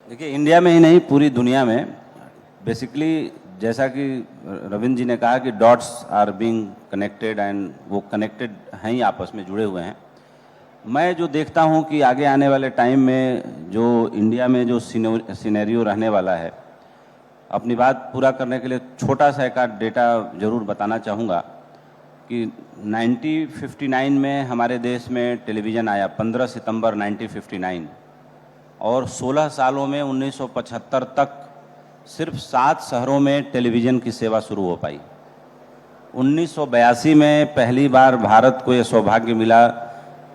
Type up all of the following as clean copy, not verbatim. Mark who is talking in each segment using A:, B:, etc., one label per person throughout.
A: देखिए, इंडिया में ही नहीं पूरी दुनिया में बेसिकली जैसा कि रविंद्र जी ने कहा कि dots are being connected and वो कनेक्टेड हैं ही, आपस में जुड़े हुए हैं। मैं जो देखता हूं कि आगे आने वाले टाइम में जो इंडिया में जो सिनेरियो रहने वाला है, अपनी बात पूरा करने के लिए छोटा सा एक डेटा जरूर बताना चाहूँगा कि 1959 में हमारे देश में टेलीविज़न आया, 15 सितंबर 1959, और 16 सालों में 1975 तक सिर्फ 7 शहरों में टेलीविज़न की सेवा शुरू हो पाई। 1982 में पहली बार भारत को यह सौभाग्य मिला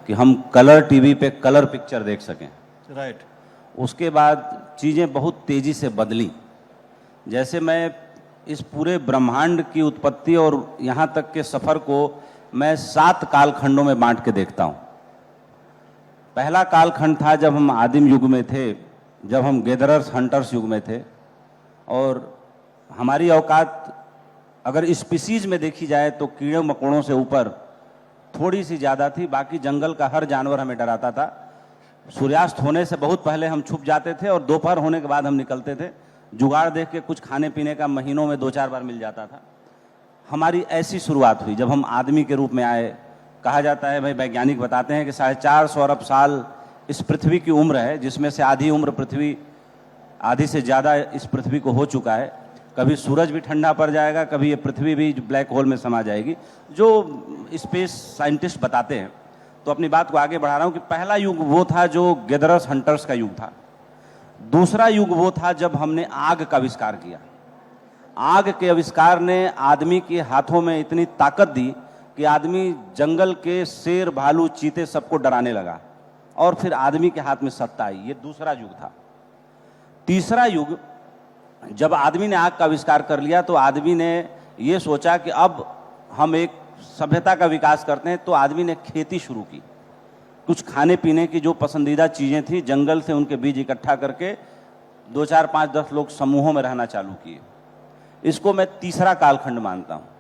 A: कि हम कलर टीवी पे कलर पिक्चर देख सकें।
B: राइट।
A: उसके बाद चीज़ें बहुत तेज़ी से बदली। जैसे मैं इस पूरे ब्रह्मांड की उत्पत्ति और यहाँ तक के सफ़र को मैं 7 कालखंडों में बांट के देखता हूँ। पहला कालखंड था जब हम आदिम युग में थे, जब हम गैदरर्स हंटर्स युग में थे, और हमारी औकात अगर स्पीसीज में देखी जाए तो कीड़े मकोड़ों से ऊपर थोड़ी सी ज़्यादा थी। बाकी जंगल का हर जानवर हमें डराता था। सूर्यास्त होने से बहुत पहले हम छुप जाते थे और दोपहर होने के बाद हम निकलते थे। जुगाड़ देख के कुछ खाने पीने का महीनों में 2-4 बार मिल जाता था। हमारी ऐसी शुरुआत हुई। जब हम आदमी के रूप में आए, कहा जाता है, भाई वैज्ञानिक बताते हैं कि 450 अरब साल इस पृथ्वी की उम्र है, जिसमें से आधी उम्र पृथ्वी, आधी से ज़्यादा इस पृथ्वी को हो चुका है। कभी सूरज भी ठंडा पड़ जाएगा, कभी ये पृथ्वी भी ब्लैक होल में समा जाएगी, जो स्पेस साइंटिस्ट बताते हैं। तो अपनी बात को आगे बढ़ा रहा हूँ कि पहला युग वो था जो गैदरर्स हंटर्स का युग था। दूसरा युग वो था जब हमने आग का आविष्कार किया। आग के आविष्कार ने आदमी के हाथों में इतनी ताकत दी कि आदमी जंगल के शेर, भालू, चीते सबको डराने लगा, और फिर आदमी के हाथ में सत्ता आई। ये दूसरा युग था। तीसरा युग, जब आदमी ने आग का आविष्कार कर लिया तो आदमी ने ये सोचा कि अब हम एक सभ्यता का विकास करते हैं, तो आदमी ने खेती शुरू की। कुछ खाने पीने की जो पसंदीदा चीज़ें थी, जंगल से उनके बीज इकट्ठा करके 2, 4, 5, 10 लोग समूहों में रहना चालू किए। इसको मैं तीसरा कालखंड मानता हूँ।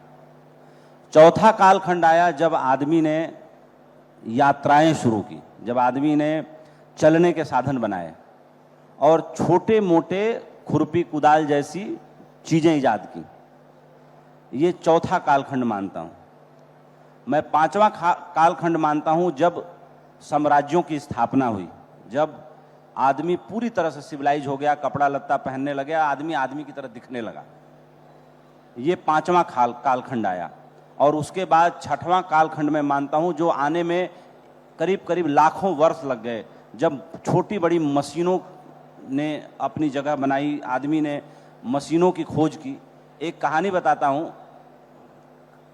A: चौथा कालखंड आया जब आदमी ने यात्राएं शुरू की, जब आदमी ने चलने के साधन बनाए और छोटे मोटे खुरपी कुदाल जैसी चीज़ें ईजाद की। ये चौथा कालखंड मानता हूँ। मैं पांचवा कालखंड मानता हूँ जब साम्राज्यों की स्थापना हुई, जब आदमी पूरी तरह से सिविलाइज हो गया, कपड़ा लत्ता पहनने लगे, आदमी आदमी की तरह दिखने लगा। ये पांचवा कालखंड आया। और उसके बाद छठवां कालखंड में मानता हूँ जो आने में करीब करीब लाखों वर्ष लग गए, जब छोटी बड़ी मशीनों ने अपनी जगह बनाई, आदमी ने मशीनों की खोज की। एक कहानी बताता हूँ,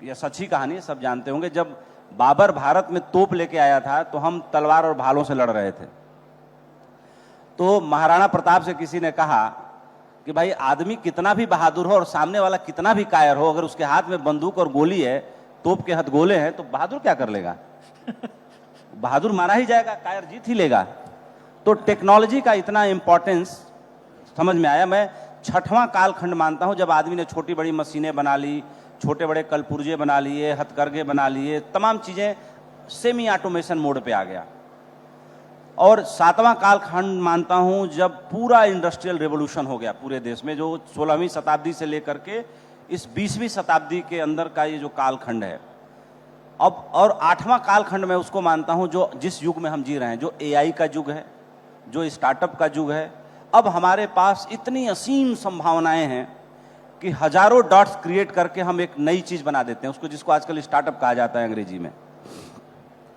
A: यह सच्ची कहानी, सब जानते होंगे। जब बाबर भारत में तोप लेके आया था तो हम तलवार और भालों से लड़ रहे थे। तो महाराणा प्रताप से किसी ने कहा कि भाई, आदमी कितना भी बहादुर हो और सामने वाला कितना भी कायर हो, अगर उसके हाथ में बंदूक और गोली है, तोप के हथगोले हैं, तो बहादुर क्या कर लेगा? बहादुर मारा ही जाएगा, कायर जीत ही लेगा। तो टेक्नोलॉजी का इतना इंपॉर्टेंस समझ में आया। मैं छठवां कालखंड मानता हूं जब आदमी ने छोटी बड़ी मशीनें बना ली, छोटे बड़े कलपुर्जे बना लिए, हथकरघे बना लिए, तमाम चीज़ें सेमी ऑटोमेशन मोड पे आ गया। और सातवां कालखंड मानता हूं जब पूरा इंडस्ट्रियल रेवोल्यूशन हो गया पूरे देश में, जो 16वीं शताब्दी से लेकर के इस 20वीं शताब्दी के अंदर का ये जो कालखंड है। अब और आठवां कालखंड में उसको मानता हूं जो जिस युग में हम जी रहे हैं, जो एआई का युग है, जो स्टार्टअप का युग है। अब हमारे पास इतनी असीम संभावनाएं हैं कि हजारों डॉट्स क्रिएट करके हम एक नई चीज बना देते हैं, उसको जिसको आजकल स्टार्टअप कहा जाता है अंग्रेजी में।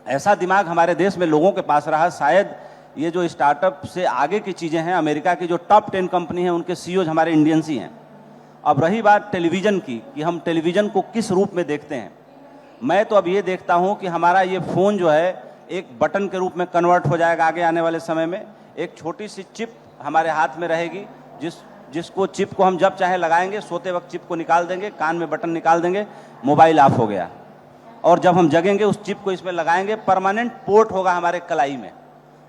A: ऐसा दिमाग हमारे देश में लोगों के पास रहा। शायद ये जो स्टार्टअप से आगे की चीजें हैं, अमेरिका की जो टॉप 10 कंपनी है उनके सीईओ हमारे इंडियंस ही हैं। अब रही बात टेलीविजन की कि हम टेलीविजन को किस रूप में देखते हैं। मैं तो अब ये देखता हूं कि हमारा ये फोन जो है एक बटन के रूप में कन्वर्ट हो जाएगा आगे आने वाले समय में। एक छोटी सी चिप हमारे हाथ में रहेगी, जिसको चिप को हम जब चाहे लगाएंगे, सोते वक्त चिप को निकाल देंगे, कान में बटन निकाल देंगे, मोबाइल ऑफ हो गया। और जब हम जगेंगे उस चिप को इसमें लगाएंगे, परमानेंट पोर्ट होगा हमारे कलाई में,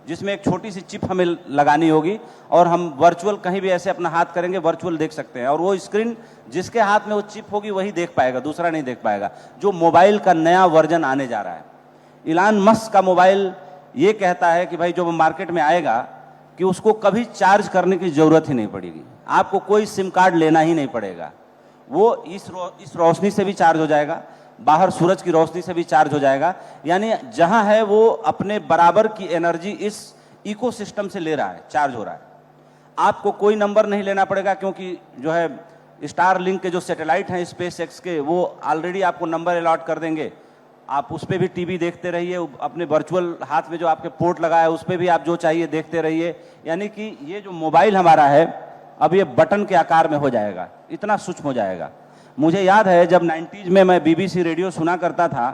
A: जिसमें एक छोटी सी चिप हमें लगानी होगी, और हम वर्चुअल कहीं भी ऐसे अपना हाथ करेंगे, वर्चुअल देख सकते हैं। और वो स्क्रीन जिसके हाथ में वो चिप होगी वही देख पाएगा, दूसरा नहीं देख पाएगा। जो मोबाइल का नया वर्जन आने जा रहा है। इलान मस्क का मोबाइल ये कहता है कि भाई जो मार्केट में आएगा कि उसको कभी चार्ज करने की जरूरत ही नहीं पड़ेगी, आपको कोई सिम कार्ड लेना ही नहीं पड़ेगा। वो इस रोशनी से भी चार्ज हो जाएगा, बाहर सूरज की रोशनी से भी चार्ज हो जाएगा। यानी जहां है वो अपने बराबर की एनर्जी इस इकोसिस्टम से ले रहा है, चार्ज हो रहा है। आपको कोई नंबर नहीं लेना पड़ेगा, क्योंकि जो है स्टार लिंक के जो सैटेलाइट हैं स्पेस एक्स के, वो ऑलरेडी आपको नंबर अलॉट कर देंगे। आप उस पर भी टीवी देखते रहिए, अपने वर्चुअल हाथ में जो आपके पोर्ट लगा है उस पर भी आप जो चाहिए देखते रहिए। यानी कि ये जो मोबाइल हमारा है अब ये बटन के आकार में हो जाएगा, इतना सूक्ष्म हो जाएगा। मुझे याद है जब 90s में मैं BBC रेडियो सुना करता था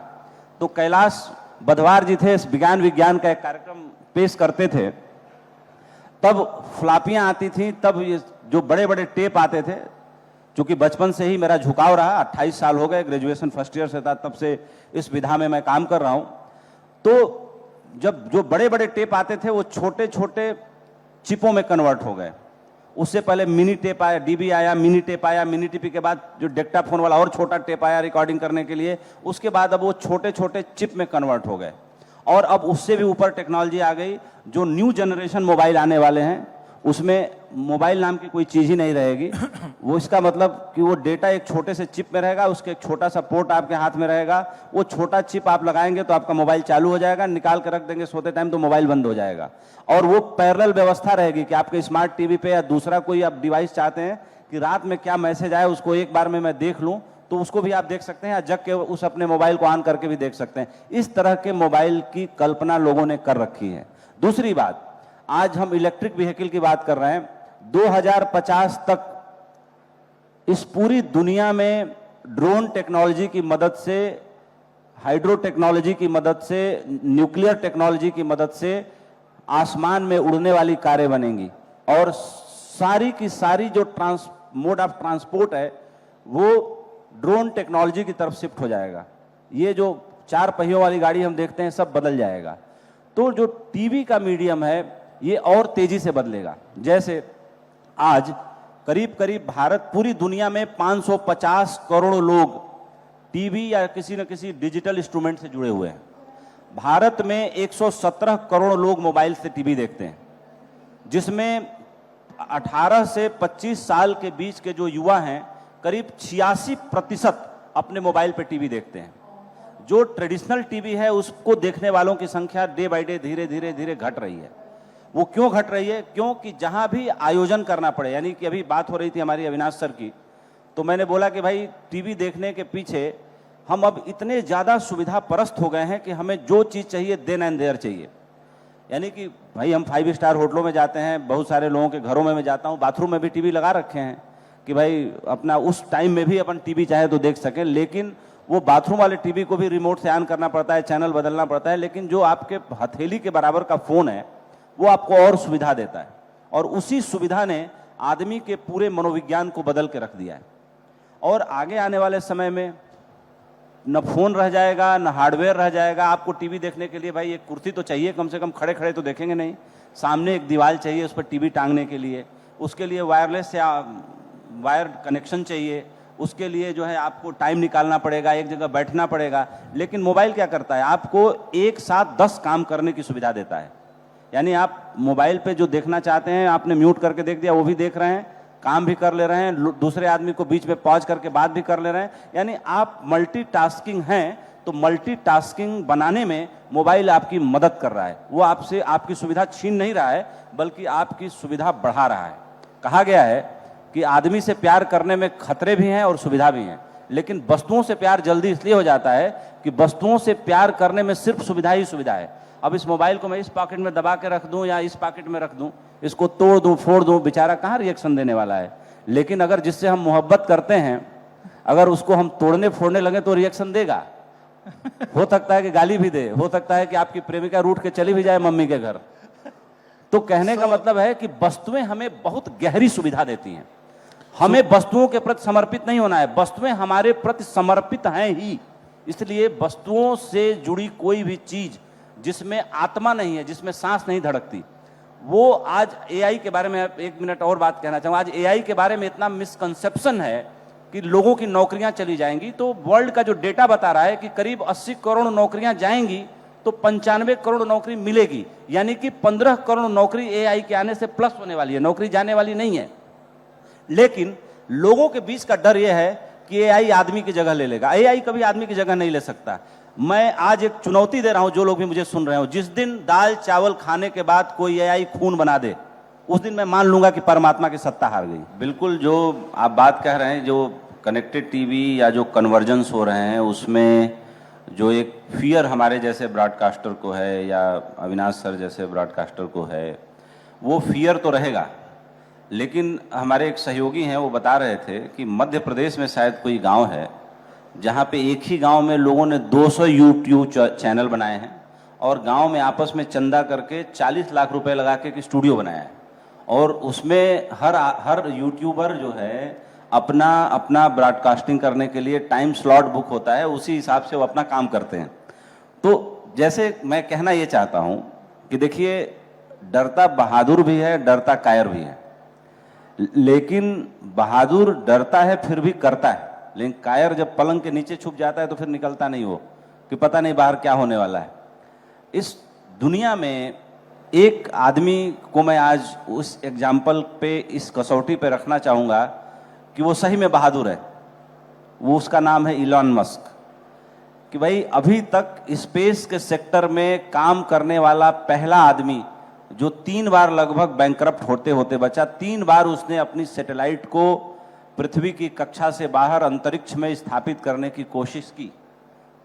A: तो कैलाश बधवार जी थे, विज्ञान का एक कार्यक्रम पेश करते थे, तब फ्लापियां आती थी, तब ये जो बड़े बड़े टेप आते थे। चूंकि बचपन से ही मेरा झुकाव रहा, 28 साल हो गए, ग्रेजुएशन फर्स्ट ईयर से था, तब से इस विधा में मैं काम कर रहा हूं। तो जब जो बड़े बड़े टेप आते थे वो छोटे छोटे चिपों में कन्वर्ट हो गए। उससे पहले मिनी टेप आया, डीबी आया, मिनी टेप आया, मिनी टीपी के बाद जो डेक्टाफोन वाला और छोटा टेप आया रिकॉर्डिंग करने के लिए, उसके बाद अब वो छोटे छोटे चिप में कन्वर्ट हो गए। और अब उससे भी ऊपर टेक्नोलॉजी आ गई। जो न्यू जनरेशन मोबाइल आने वाले हैं उसमें मोबाइल नाम की कोई चीज ही नहीं रहेगी। वो इसका मतलब कि वो डेटा एक छोटे से चिप में रहेगा, उसके एक छोटा सा पोर्ट आपके हाथ में रहेगा, वो छोटा चिप आप लगाएंगे तो आपका मोबाइल चालू हो जाएगा, निकाल कर रख देंगे सोते टाइम तो मोबाइल बंद हो जाएगा। और वो पैरेलल व्यवस्था रहेगी कि आपके स्मार्ट टीवी पे या दूसरा कोई आप डिवाइस चाहते हैं कि रात में क्या मैसेज आए उसको एक बार में मैं देख लूं, तो उसको भी आप देख सकते हैं, या जग के उस अपने मोबाइल को ऑन करके भी देख सकते हैं। इस तरह के मोबाइल की कल्पना लोगों ने कर रखी है। दूसरी बात, आज हम इलेक्ट्रिक व्हीकल की बात कर रहे हैं। 2050 तक इस पूरी दुनिया में ड्रोन टेक्नोलॉजी की मदद से, हाइड्रो टेक्नोलॉजी की मदद से, न्यूक्लियर टेक्नोलॉजी की मदद से आसमान में उड़ने वाली कारें बनेंगी। और सारी की सारी जो मोड ऑफ ट्रांसपोर्ट है वो ड्रोन टेक्नोलॉजी की तरफ शिफ्ट हो जाएगा। ये जो 4 पहियों वाली गाड़ी हम देखते हैं सब बदल जाएगा। तो जो टीवी का मीडियम है ये और तेजी से बदलेगा। जैसे आज करीब करीब भारत, पूरी दुनिया में 550 करोड़ लोग टीवी या किसी न किसी डिजिटल इंस्ट्रूमेंट से जुड़े हुए हैं। भारत में 117 करोड़ लोग मोबाइल से टीवी देखते हैं, जिसमें 18 से 25 साल के बीच के जो युवा हैं करीब 86% अपने मोबाइल पे टीवी देखते हैं। जो ट्रेडिशनल टीवी है उसको देखने वालों की संख्या डे बाय डे धीरे धीरे धीरे घट रही है। वो क्यों घट रही है? क्योंकि जहां भी आयोजन करना पड़े, यानी कि अभी बात हो रही थी हमारी अविनाश सर की, तो मैंने बोला कि भाई टीवी देखने के पीछे हम अब इतने ज़्यादा सुविधा परस्त हो गए हैं कि हमें जो चीज़ चाहिए देन एंड देयर चाहिए। यानी कि भाई हम 5 स्टार होटलों में जाते हैं, बहुत सारे लोगों के घरों में मैं जाता हूँ, बाथरूम में भी टीवी लगा रखे हैं कि भाई अपना उस टाइम में भी अपन टीवी चाहे तो देख सकें। लेकिन वो बाथरूम वाले टीवी को भी रिमोट से ऑन करना पड़ता है, चैनल बदलना पड़ता है। लेकिन जो आपके हथेली के बराबर का फ़ोन है वो आपको और सुविधा देता है, और उसी सुविधा ने आदमी के पूरे मनोविज्ञान को बदल के रख दिया है। और आगे आने वाले समय में न फोन रह जाएगा न हार्डवेयर रह जाएगा। आपको टीवी देखने के लिए भाई एक कुर्सी तो चाहिए, कम से कम खड़े खड़े तो देखेंगे नहीं। सामने एक दीवार चाहिए उस पर टीवी टांगने के लिए, उसके लिए वायरलेस या वायर कनेक्शन चाहिए, उसके लिए जो है आपको टाइम निकालना पड़ेगा, एक जगह बैठना पड़ेगा। लेकिन मोबाइल क्या करता है? आपको एक साथ 10 काम करने की सुविधा देता है। यानी आप मोबाइल पे जो देखना चाहते हैं आपने म्यूट करके देख दिया, वो भी देख रहे हैं, काम भी कर ले रहे हैं, दूसरे आदमी को बीच में पॉज करके बात भी कर ले रहे हैं। यानी आप मल्टीटास्किंग हैं। तो मल्टीटास्किंग बनाने में मोबाइल आपकी मदद कर रहा है। वो आपसे आपकी सुविधा छीन नहीं रहा है, बल्कि आपकी सुविधा बढ़ा रहा है। कहा गया है कि आदमी से प्यार करने में खतरे भी हैं और सुविधा भी हैं, लेकिन वस्तुओं से प्यार जल्दी इसलिए हो जाता है कि वस्तुओं से प्यार करने में सिर्फ सुविधा ही सुविधा है। अब इस मोबाइल को मैं इस पॉकेट में दबा के रख दूं या इस पॉकेट में रख दूं, इसको तोड़ दूं फोड़ दूं, बेचारा कहाँ रिएक्शन देने वाला है। लेकिन अगर जिससे हम मोहब्बत करते हैं अगर उसको हम तोड़ने फोड़ने लगे तो रिएक्शन देगा। हो सकता है कि गाली भी दे, हो सकता है कि आपकी प्रेमिका रूठ के चली भी जाए मम्मी के घर। तो कहने का मतलब है कि वस्तुएं हमें बहुत गहरी सुविधा देती हैं। हमें वस्तुओं के प्रति समर्पित नहीं होना है, वस्तुएं हमारे प्रति समर्पित हैं ही। इसलिए वस्तुओं से जुड़ी कोई भी चीज जिसमें आत्मा नहीं है, जिसमें सांस नहीं धड़कती, वो आज एआई के बारे में 1 मिनट और बात कहना चाहूँगा। आज एआई के बारे में इतना मिसकंसेप्शन है कि लोगों की नौकरियां चली जाएंगी। तो वर्ल्ड का जो डेटा बता रहा है कि करीब 80 करोड़ नौकरियां जाएंगी तो 95 करोड़ नौकरी मिलेगी, यानी कि 15 करोड़ नौकरी एआई के आने से प्लस होने वाली है, नौकरी जाने वाली नहीं है। लेकिन लोगों के बीच का डर यह है कि एआई आदमी की जगह ले लेगा। एआई कभी आदमी की जगह नहीं ले सकता। मैं आज एक चुनौती दे रहा हूं, जो लोग भी मुझे सुन रहे हो, जिस दिन दाल चावल खाने के बाद कोई एआई खून बना दे, उस दिन मैं मान लूंगा कि परमात्मा की सत्ता हार गई। बिल्कुल, जो आप बात कह रहे हैं, जो कनेक्टेड टीवी या जो कन्वर्जेंस हो रहे हैं, उसमें जो एक फियर हमारे जैसे ब्रॉडकास्टर को है या अविनाश सर जैसे ब्रॉडकास्टर को है, वो फियर तो रहेगा। लेकिन हमारे एक सहयोगी हैं, वो बता रहे थे कि मध्य प्रदेश में शायद कोई गांव है जहां पे एक ही गांव में लोगों ने 200 यूट्यूब चैनल बनाए हैं और गांव में आपस में चंदा करके 40 लाख रुपए लगा के एक स्टूडियो बनाया है, और उसमें हर यूट्यूबर जो है अपना ब्रॉडकास्टिंग करने के लिए टाइम स्लॉट बुक होता है, उसी हिसाब से वो अपना काम करते हैं। तो जैसे मैं कहना ये चाहता हूं कि देखिए, डरता बहादुर भी है, डरता कायर भी है। लेकिन बहादुर डरता है फिर भी करता है, लेकिन कायर जब पलंग के नीचे छुप जाता है तो फिर निकलता नहीं वो, कि पता नहीं बाहर क्या होने वाला है। इस दुनिया में एक आदमी को मैं आज उस एग्जाम्पल पे, इस कसौटी पे रखना चाहूंगा कि वो सही में बहादुर है। वो, उसका नाम है इलॉन मस्क। कि भाई अभी तक स्पेस के सेक्टर में काम करने वाला पहला आदमी जो 3 बार लगभग बैंकरप्ट होते होते बचा। 3 बार उसने अपनी सैटेलाइट को पृथ्वी की कक्षा से बाहर अंतरिक्ष में स्थापित करने की कोशिश की,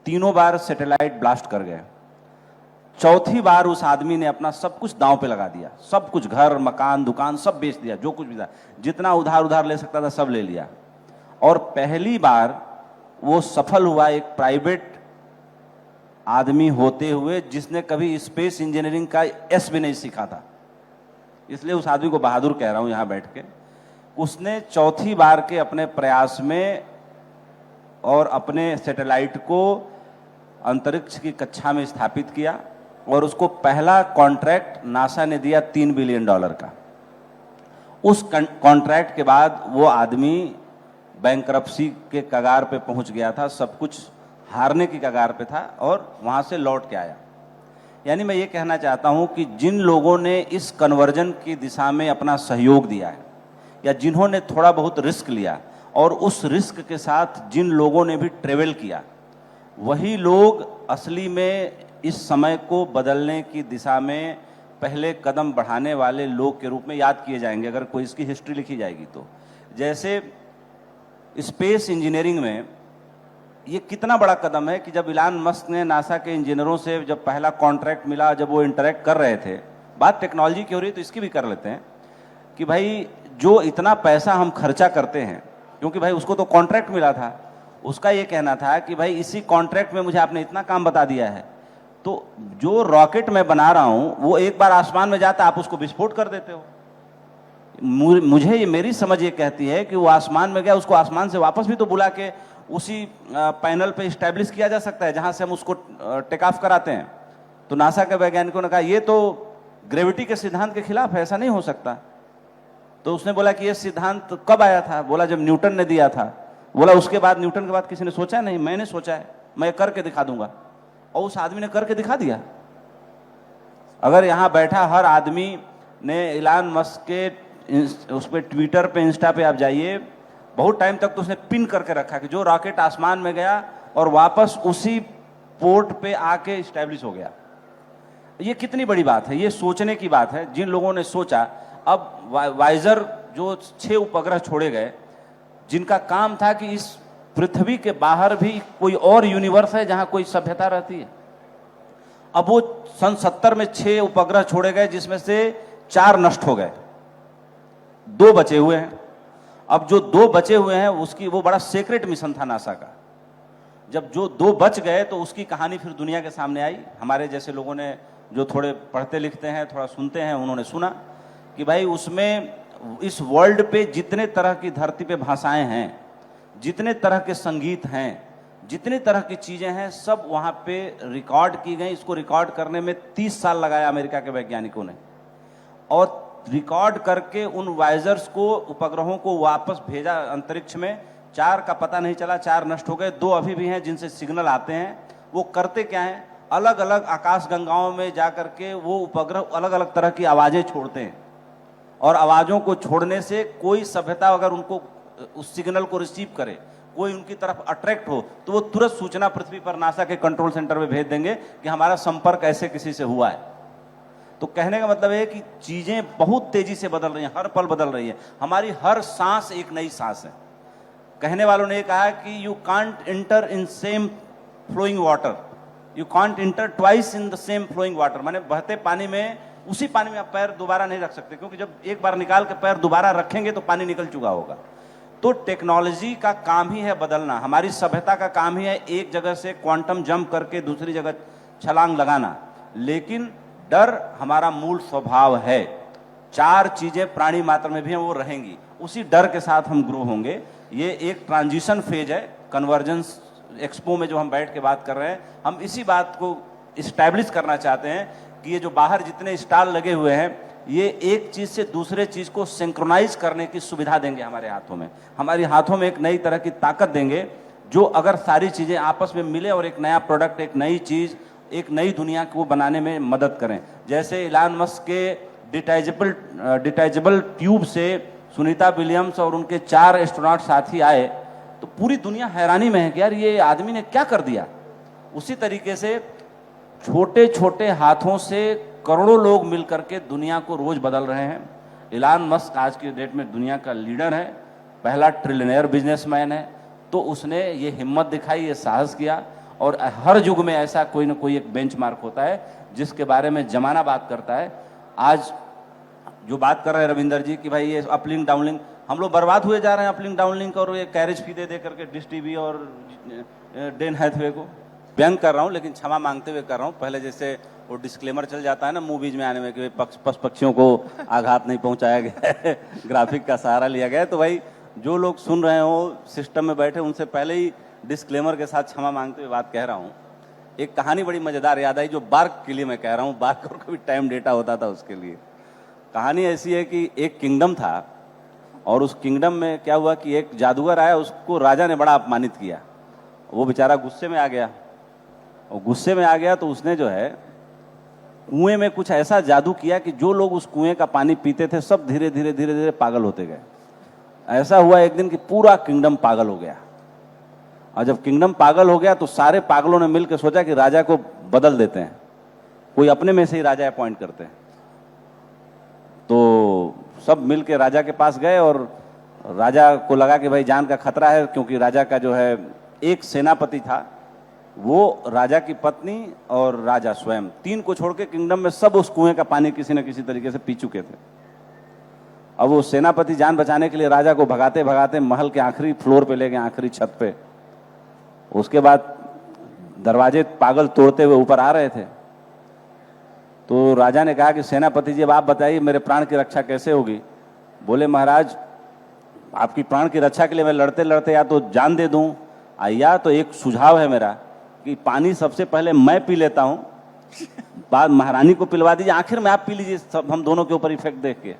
A: तीनों बार सैटेलाइट ब्लास्ट कर गए। चौथी बार उस आदमी ने अपना सब कुछ दांव पे लगा दिया, सब कुछ, घर मकान दुकान सब बेच दिया, जो कुछ भी था, जितना उधार ले सकता था सब ले लिया। और पहली बार वो सफल हुआ एक प्राइवेट आदमी होते हुए जिसने कभी स्पेस इंजीनियरिंग का एस भी नहीं सीखा था। इसलिए उस आदमी को बहादुर कह रहा हूं यहां बैठ के। उसने चौथी बार के अपने प्रयास में और अपने सैटेलाइट को अंतरिक्ष की कक्षा में स्थापित किया, और उसको पहला कॉन्ट्रैक्ट नासा ने दिया $3 बिलियन का। उस कॉन्ट्रैक्ट के बाद वो आदमी बैंकरप्सी के कगार पे पहुंच गया था, सब कुछ हारने की कगार पे था, और वहां से लौट के आया। यानी मैं ये कहना चाहता हूं कि जिन लोगों ने इस कन्वर्जन की दिशा में अपना सहयोग दिया है, या जिन्होंने थोड़ा बहुत रिस्क लिया, और उस रिस्क के साथ जिन लोगों ने भी ट्रेवल किया, वही लोग असली में इस समय को बदलने की दिशा में पहले कदम बढ़ाने वाले लोग के रूप में याद किए जाएंगे, अगर कोई इसकी हिस्ट्री लिखी जाएगी तो। जैसे स्पेस इंजीनियरिंग में ये कितना बड़ा कदम है कि जब इलॉन मस्क ने नासा के इंजीनियरों से जब पहला कॉन्ट्रैक्ट मिला, जब वो इंटरेक्ट कर रहे थे, बात टेक्नोलॉजी की हो रही है तो इसकी भी कर लेते हैं, कि भाई जो इतना पैसा हम खर्चा करते हैं, क्योंकि भाई उसको तो कॉन्ट्रैक्ट मिला था, उसका ये कहना था कि भाई इसी कॉन्ट्रैक्ट में मुझे आपने इतना काम बता दिया है, तो जो रॉकेट मैं बना रहा हूं वो एक बार आसमान में जाता, आप उसको विस्फोट कर देते हो। मुझे ये, मेरी समझ ये कहती है कि वो आसमान में गया, उसको आसमान से वापस भी तो बुला के उसी पैनल पे स्टैब्लिश किया जा सकता है जहां से हम उसको टेक ऑफ कराते हैं। तो नासा के वैज्ञानिकों ने कहा ये तो ग्रेविटी के सिद्धांत के खिलाफ है, ऐसा नहीं हो सकता। तो उसने बोला कि ये सिद्धांत कब आया था? बोला जब न्यूटन ने दिया था। बोला उसके बाद, न्यूटन के बाद किसी ने सोचा नहीं, मैंने सोचा है, मैं करके दिखा दूंगा। और उस आदमी ने करके दिखा दिया। अगर यहां बैठा हर आदमी ने इलॉन मस्क के उस पे ट्विटर पे, इंस्टा पे आप जाइए, बहुत टाइम तक तो उसने पिन करके रखा कि जो रॉकेट आसमान में गया और वापस उसी पोर्ट पे आके स्टैब्लिश हो गया। ये कितनी बड़ी बात है, ये सोचने की बात है। जिन लोगों ने सोचा, अब वाइजर जो 6 उपग्रह छोड़े गए, जिनका काम था कि इस पृथ्वी के बाहर भी कोई और यूनिवर्स है जहां कोई सभ्यता रहती है। अब वो सन 70 में 6 उपग्रह छोड़े गए, जिसमें से 4 नष्ट हो गए, 2 बचे हुए हैं। अब जो 2 बचे हुए हैं उसकी, वो बड़ा सीक्रेट मिशन था नासा का। जब जो 2 बच गए तो उसकी कहानी फिर दुनिया के सामने आई। हमारे जैसे लोगों ने, जो थोड़े पढ़ते लिखते हैं, थोड़ा सुनते हैं, उन्होंने सुना कि भाई उसमें इस वर्ल्ड पे जितने तरह की धरती पे भाषाएं हैं, जितने तरह के संगीत हैं, जितनी तरह की चीजें हैं, सब वहां पे रिकॉर्ड की गई। इसको रिकॉर्ड करने में 30 साल लगाया अमेरिका के वैज्ञानिकों ने, और रिकॉर्ड करके उन वाइजर्स को, उपग्रहों को वापस भेजा अंतरिक्ष में। 4 का पता नहीं चला, 4 नष्ट हो गए, 2 अभी भी हैं जिनसे सिग्नल आते हैं। वो करते क्या हैं, अलग अलग आकाश गंगाओं में जाकर के वो उपग्रह अलग अलग तरह की आवाजें छोड़ते हैं, और आवाजों को छोड़ने से कोई सभ्यता अगर उनको उस सिग्नल को रिसीव करे, कोई उनकी तरफ अट्रैक्ट हो, तो वो तुरंत सूचना पृथ्वी पर नासा के कंट्रोल सेंटर में भेज देंगे कि हमारा संपर्क ऐसे किसी से हुआ है। तो कहने का मतलब है कि चीजें बहुत तेजी से बदल रही हैं, हर पल बदल रही है। हमारी हर सांस एक नई सांस है। कहने वालों ने कहा कि you can't enter in same flowing water, you can't enter twice in the same flowing water. माने बहते पानी में, उसी पानी में आप पैर दोबारा नहीं रख सकते, क्योंकि जब एक बार निकाल के पैर दोबारा रखेंगे तो पानी निकल चुका होगा। तो टेक्नोलॉजी का काम ही है बदलना, हमारी सभ्यता का काम ही है एक जगह से क्वांटम जंप करके दूसरी जगह छलांग लगाना। लेकिन डर हमारा मूल स्वभाव है। 4 चीजें प्राणी मात्र में भी हैं, वो रहेंगी, उसी डर के साथ हम ग्रो होंगे। ये एक ट्रांजिशन फेज है। कन्वर्जेंस एक्सपो में जो हम बैठ के बात कर रहे हैं, हम इसी बात को इस्टेब्लिश करना चाहते हैं कि ये जो बाहर जितने स्टॉल लगे हुए हैं, ये एक चीज से दूसरे चीज को सिंक्रोनाइज करने की सुविधा देंगे हमारे हाथों में। हमारे हाथों में एक नई तरह की ताकत देंगे, जो अगर सारी चीजें आपस में मिले और एक नया प्रोडक्ट, एक नई चीज, एक नई दुनिया को बनाने में मदद करें। जैसे इलान मस्क के डिटैचेबल ट्यूब से सुनीता विलियम्स और उनके 4 एस्ट्रोनॉट साथी आए, तो पूरी दुनिया हैरानी में है कि यार ये आदमी ने क्या कर दिया। उसी तरीके से छोटे छोटे हाथों से करोड़ों लोग मिलकर के दुनिया को रोज बदल रहे हैं। इलान मस्क आज की डेट में दुनिया का लीडर है, पहला ट्रिलियनेयर बिजनेसमैन है। तो उसने ये हिम्मत दिखाई, ये साहस किया, और हर युग में ऐसा कोई ना कोई एक बेंचमार्क होता है जिसके बारे में जमाना बात करता है। आज जो बात कर रहे हैं रविंदर जी कि भाई ये अपलिंक डाउनलिंक, हम लोग बर्बाद हुए जा रहे हैं अपलिंक डाउनलिंक और ये कैरेज फी दे करके डिश टीवी और डेन हैथवे को। व्यंग कर रहा हूँ, लेकिन क्षमा मांगते हुए कर रहा हूँ। पहले जैसे वो डिस्क्लेमर चल जाता है ना मूवीज में आने में कि पशु पक्षियों को आघात नहीं पहुंचाया गया है, ग्राफिक का सहारा लिया गया है। तो भाई जो लोग सुन रहे हो सिस्टम में बैठे, उनसे पहले ही डिस्क्लेमर के साथ क्षमा मांगते हुए बात कह रहा हूँ। एक कहानी बड़ी मजेदार याद आई, जो बार्क के लिए मैं कह रहा हूँ, बार्क को भी टाइम डेटा होता था उसके लिए। कहानी ऐसी है कि एक किंगडम था, और उस किंगडम में क्या हुआ कि एक जादूगर आया, उसको राजा ने बड़ा अपमानित किया। वो बेचारा गुस्से में आ गया, और गुस्से में आ गया तो उसने जो है कुएं में कुछ ऐसा जादू किया कि जो लोग उस कुएं का पानी पीते थे सब धीरे धीरे धीरे धीरे पागल होते गए। ऐसा हुआ एक दिन कि पूरा किंगडम पागल हो गया, और जब किंगडम पागल हो गया तो सारे पागलों ने मिलकर सोचा कि राजा को बदल देते हैं, कोई अपने में से ही राजा अपॉइंट करते हैं। तो सब मिलकर राजा के पास गए, और राजा को लगा कि भाई जान का खतरा है, क्योंकि राजा का जो है एक सेनापति था, वो राजा की पत्नी और राजा स्वयं, 3 को छोड़ के किंगडम में सब उस कुएं का पानी किसी न किसी तरीके से पी चुके थे। अब वो सेनापति जान बचाने के लिए राजा को भगाते भगाते महल के आखिरी फ्लोर पे ले गए, आखिरी छत पे। उसके बाद दरवाजे पागल तोड़ते हुए ऊपर आ रहे थे। तो राजा ने कहा कि सेनापति जी अब आप बताइए मेरे प्राण की रक्षा कैसे होगी। बोले महाराज आपकी प्राण की रक्षा के लिए मैं लड़ते लड़ते या तो जान दे दूं, या तो एक सुझाव है मेरा कि पानी सबसे पहले मैं पी लेता हूं, बाद महारानी को पिलवा दीजिए, आखिर में आप पी लीजिए, सब हम दोनों के ऊपर इफेक्ट देख के।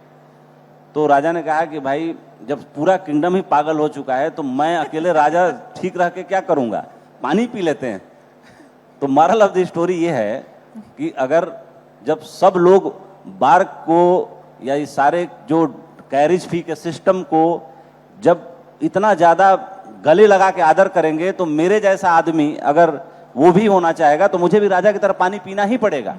A: तो राजा ने कहा कि भाई जब पूरा किंगडम ही पागल हो चुका है तो मैं अकेले राजा ठीक रह के क्या करूंगा, पानी पी लेते हैं। तो मॉरल ऑफ द स्टोरी ये है कि अगर जब सब लोग बार्क को या इस सारे जो कैरेज फी के सिस्टम को जब इतना ज्यादा गले लगा के आदर करेंगे, तो मेरे जैसा आदमी अगर वो भी होना चाहेगा तो मुझे भी राजा की तरह पानी पीना ही पड़ेगा।